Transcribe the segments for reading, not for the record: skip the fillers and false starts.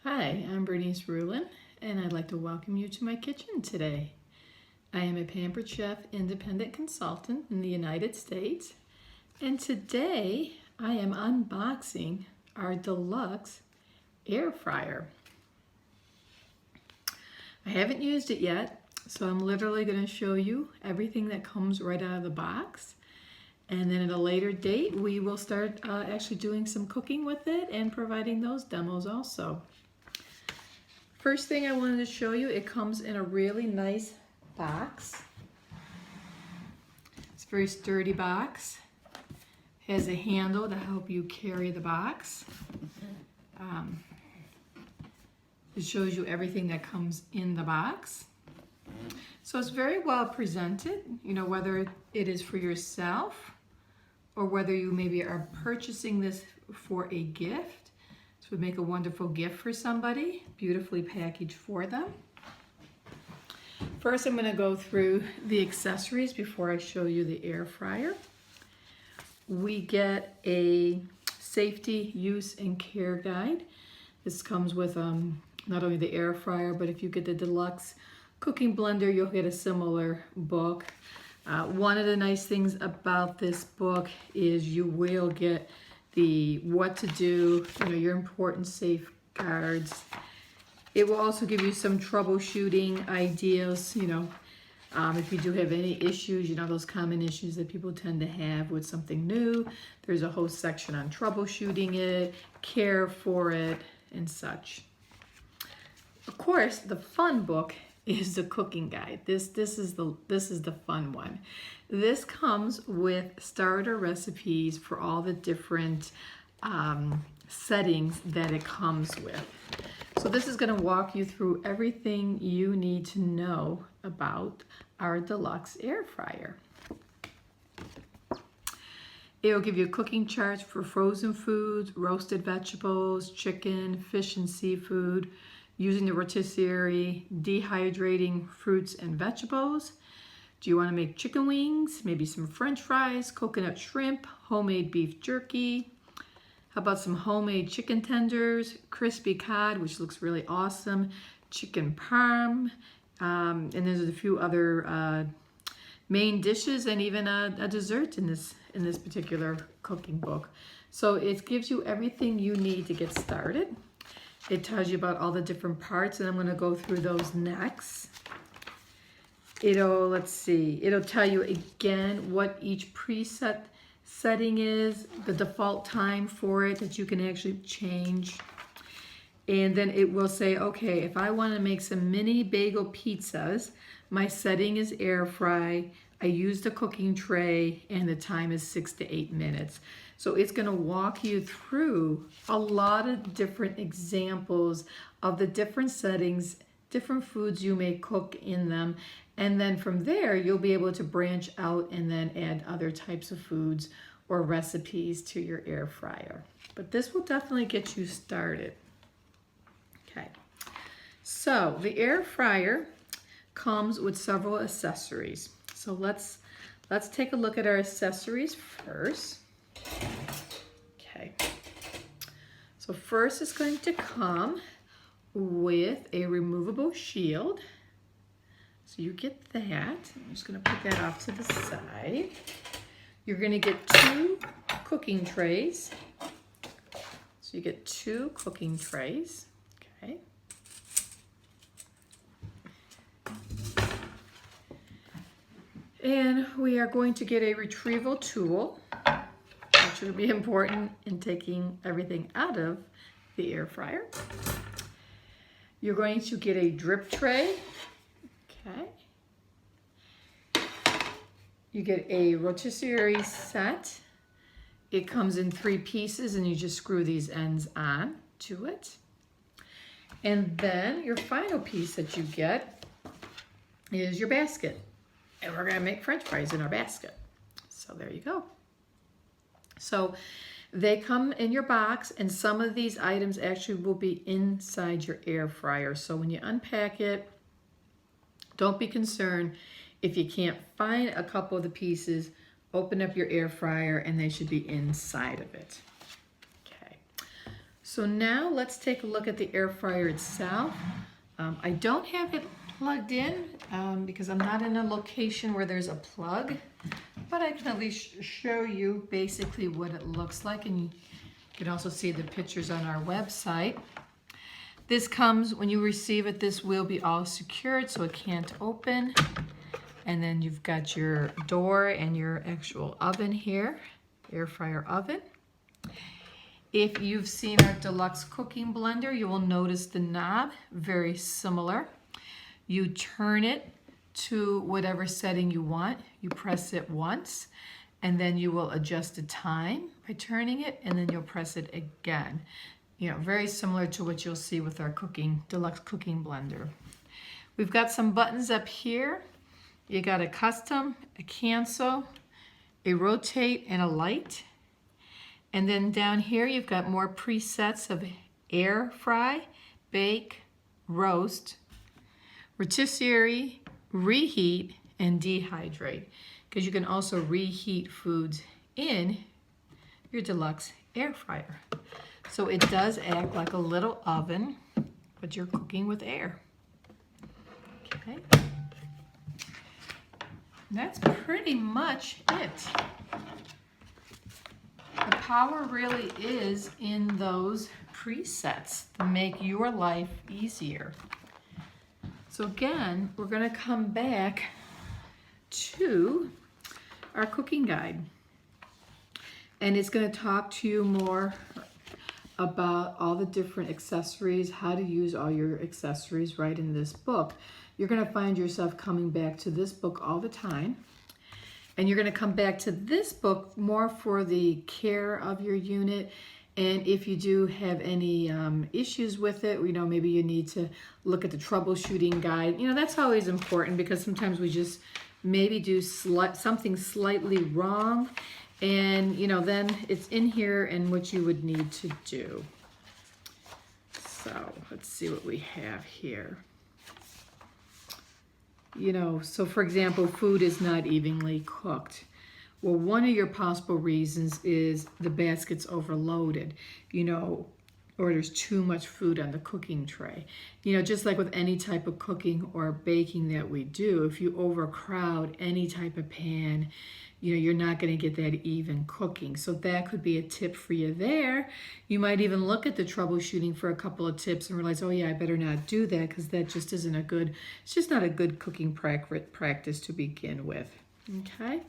Hi, I'm Bernice Rulin, and I'd like to welcome you to my kitchen today. I am a Pampered Chef independent consultant in the United States, and today I am unboxing our Deluxe Air Fryer. I haven't used it yet, so I'm literally going to show you everything that comes right out of the box. And then at a later date, we will start actually doing some cooking with it and providing those demos also. First thing I wanted to show you, it comes in a really nice box. It's a very sturdy box. Has a handle to help you carry the box. It shows you everything that comes in the box. So it's very well presented, you know, whether it is for yourself or whether you maybe are purchasing this for a gift. This would make a wonderful gift for somebody, beautifully packaged for them. First, I'm going to go through the accessories before I show you the air fryer. We get a safety, use, and care guide. This comes with not only the air fryer, but if you get the Deluxe cooking blender, you'll get a similar book. One of the nice things about this book is you will get the what to do, you know, your important safeguards. It will also give you some troubleshooting ideas, you know, if you do have any issues, you know, those common issues that people tend to have with something new. There's a whole section on troubleshooting it, care for it, and such. Of course, the fun book is the cooking guide. This is the fun one. This comes with starter recipes for all the different settings that it comes with. So this is going to walk you through everything you need to know about our Deluxe air fryer. It will give you cooking charts for frozen foods, roasted vegetables, chicken, fish, and seafood, using the rotisserie, dehydrating fruits and vegetables. Do you want to make chicken wings, maybe some French fries, coconut shrimp, homemade beef jerky? How about some homemade chicken tenders, crispy cod, which looks really awesome, chicken parm, and there's a few other main dishes and even a dessert in this particular cooking book. So it gives you everything you need to get started. It tells you about all the different parts, and I'm going to go through those next. It'll tell you again what each preset setting is, the default time for it that you can actually change. And then it will say, okay, if I want to make some mini bagel pizzas, my setting is air fry. I use the cooking tray, and the time is 6 to 8 minutes. So it's going to walk you through a lot of different examples of the different settings, different foods you may cook in them. And then from there, you'll be able to branch out and then add other types of foods or recipes to your air fryer. But this will definitely get you started. Okay, so the air fryer comes with several accessories. So let's take a look at our accessories first. Okay, so first it's going to come with a removable shield. So you get that. I'm just going to put that off to the side. You're going to get 2 cooking trays. So you get 2 cooking trays. Okay. And we are going to get a retrieval tool, which will be important in taking everything out of the air fryer. You're going to get a drip tray. Okay. You get a rotisserie set. It comes in 3 pieces, and you just screw these ends on to it. And then your final piece that you get is your basket. And we're going to make French fries in our basket. So there you go. So they come in your box, and some of these items actually will be inside your air fryer. So when you unpack it, don't be concerned if you can't find a couple of the pieces. Open up your air fryer, and they should be inside of it. Okay. So now let's take a look at the air fryer itself. I don't have it plugged in because I'm not in a location where there's a plug, but I can at least show you basically what it looks like, and you can also see the pictures on our website. This comes, when you receive it, this will be all secured so it can't open. And then you've got your door and your actual oven here, air fryer oven. If you've seen our Deluxe cooking blender, you will notice the knob, very similar. You turn it to whatever setting you want. You press it once, and then you will adjust the time by turning it, and then you'll press it again. You know, very similar to what you'll see with our Deluxe cooking blender. We've got some buttons up here. You got a custom, a cancel, a rotate, and a light. And then down here you've got more presets of air fry, bake, roast, rotisserie, reheat, and dehydrate. Because you can also reheat foods in your Deluxe air fryer. So it does act like a little oven, but you're cooking with air. Okay. That's pretty much it. The power really is in those presets to make your life easier. So again, we're going to come back to our cooking guide. And it's going to talk to you more about all the different accessories, how to use all your accessories right in this book. You're going to find yourself coming back to this book all the time. And you're going to come back to this book more for the care of your unit. And if you do have any issues with it, you know, maybe you need to look at the troubleshooting guide. You know, that's always important because sometimes we just maybe do something slightly wrong. And, you know, then it's in here and what you would need to do. So let's see what we have here. You know, so for example, food is not evenly cooked. Well, one of your possible reasons is the basket's overloaded, you know, or there's too much food on the cooking tray. You know, just like with any type of cooking or baking that we do, if you overcrowd any type of pan, you know, you're not going to get that even cooking. So that could be a tip for you there. You might even look at the troubleshooting for a couple of tips and realize, oh yeah, I better not do that because that just isn't a good, it's just not a good cooking practice to begin with. Okay.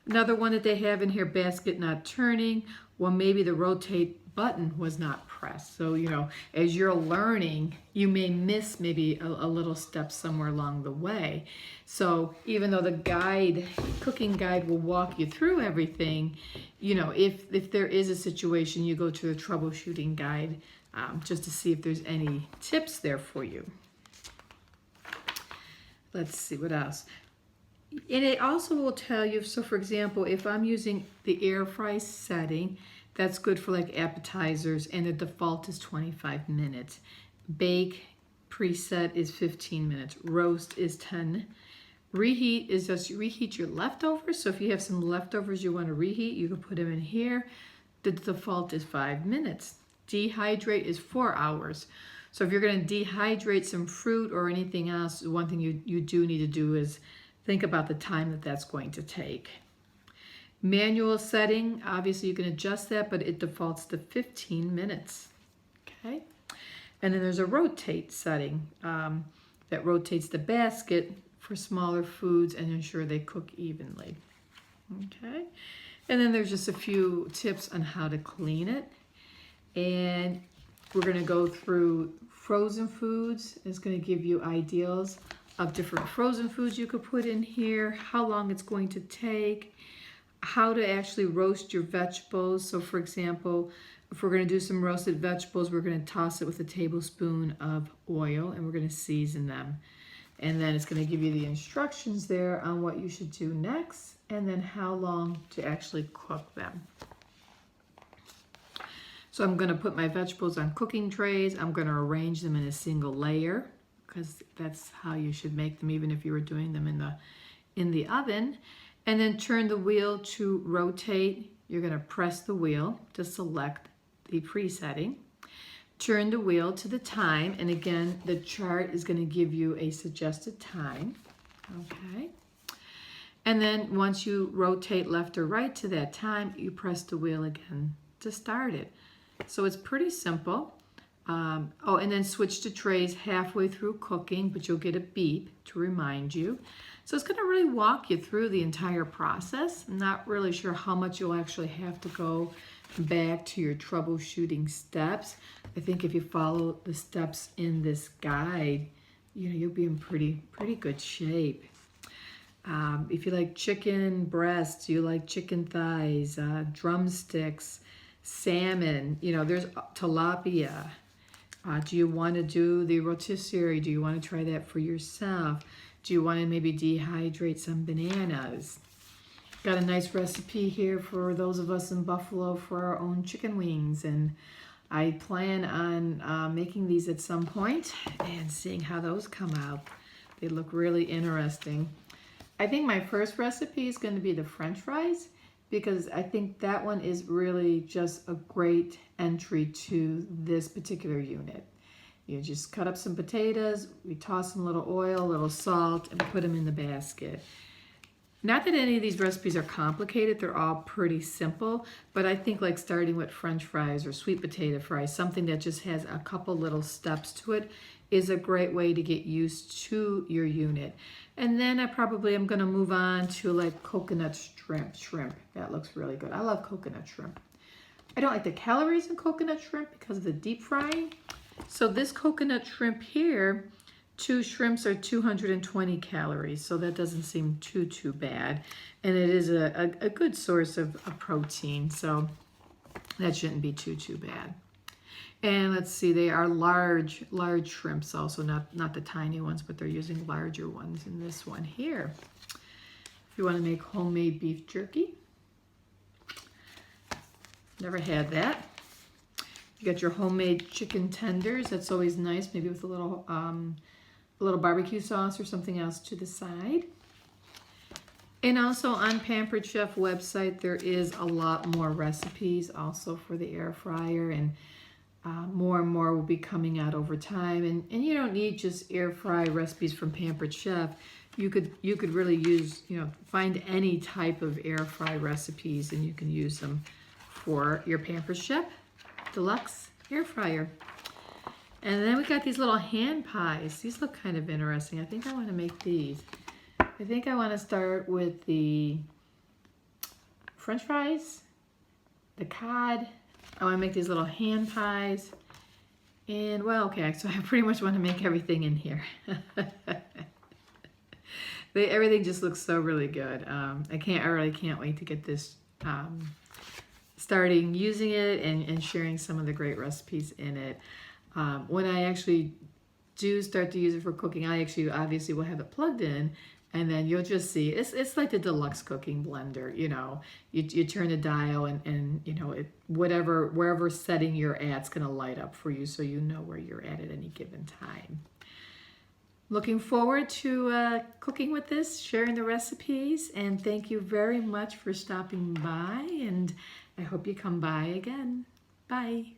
Another one that they have in here, basket not turning. Well, maybe the rotate button was not pressed. So, you know, as you're learning, you may miss maybe a little step somewhere along the way. So even though the cooking guide will walk you through everything, you know, if there is a situation, you go to the troubleshooting guide just to see if there's any tips there for you. Let's see what else. And it also will tell you, so for example, if I'm using the air fry setting, that's good for like appetizers, and the default is 25 minutes. Bake preset is 15 minutes. Roast is 10. Reheat is just reheat your leftovers. So if you have some leftovers you want to reheat, you can put them in here. The default is 5 minutes. Dehydrate is 4 hours. So if you're going to dehydrate some fruit or anything else, one thing you do need to do is think about the time that that's going to take. Manual setting, obviously you can adjust that, but it defaults to 15 minutes. Okay. And then there's a rotate setting that rotates the basket for smaller foods and ensure they cook evenly. Okay. And then there's just a few tips on how to clean it. And we're going to go through frozen foods. It's going to give you ideas of different frozen foods you could put in here, how long it's going to take, how to actually roast your vegetables. So for example, if we're going to do some roasted vegetables, we're going to toss it with a tablespoon of oil and we're going to season them. And then it's going to give you the instructions there on what you should do next and then how long to actually cook them. So I'm going to put my vegetables on cooking trays. I'm going to arrange them in a single layer because that's how you should make them even if you were doing them in the oven. And then turn the wheel to rotate. You're going to press the wheel to select the presetting. Turn the wheel to the time, and again, the chart is going to give you a suggested time. Okay. And then once you rotate left or right to that time, you press the wheel again to start it. So it's pretty simple. Oh, and then switch to trays halfway through cooking, but you'll get a beep to remind you. So it's going to really walk you through the entire process. I'm not really sure how much you'll actually have to go back to your troubleshooting steps. I think if you follow the steps in this guide, you'll be in pretty good shape. If you like chicken breasts, you like chicken thighs, drumsticks, salmon, there's tilapia. Do you want to do the rotisserie? Do you want to try that for yourself? Do you want to maybe dehydrate some bananas? Got a nice recipe here for those of us in Buffalo for our own chicken wings, and I plan on making these at some point and seeing how those come out. They look really interesting. I think my first recipe is going to be the French fries, because I think that one is really just a great entry to this particular unit. You just cut up some potatoes, we toss some little oil, a little salt, and put them in the basket. Not that any of these recipes are complicated, they're all pretty simple, but I think like starting with French fries or sweet potato fries, something that just has a couple little steps to it, is a great way to get used to your unit. And then I probably am going to move on to like coconut shrimp. That looks really good. I love coconut shrimp. I don't like the calories in coconut shrimp because of the deep frying. So this coconut shrimp here, 2 shrimps are 220 calories, so that doesn't seem too bad. And it is a good source of protein, so that shouldn't be too bad. And let's see, they are large shrimps also, not the tiny ones, but they're using larger ones in this one here. If you want to make homemade beef jerky, never had that. You got your homemade chicken tenders. That's always nice, maybe with a little barbecue sauce or something else to the side. And also on Pampered Chef website, there is a lot more recipes also for the air fryer, and more and more will be coming out over time. And you don't need just air fry recipes from Pampered Chef. You could really use, find any type of air fry recipes, and you can use them for your Pampered Chef Deluxe Air Fryer. And then we got these little hand pies. These look kind of interesting. I think I want to make these. I think I want to start with the French fries, the cod. I want to make these little hand pies. And, well, okay, so I pretty much want to make everything in here. Everything just looks so really good. I really can't wait to get this starting using it and sharing some of the great recipes in it. When I actually do start to use it for cooking, I actually obviously will have it plugged in, and then you'll just see it's like the deluxe cooking blender. You turn the dial, and wherever setting you're at, it's gonna light up for you, so you know where you're at any given time. Looking forward to cooking with this, sharing the recipes, and thank you very much for stopping by, and I hope you come by again. Bye.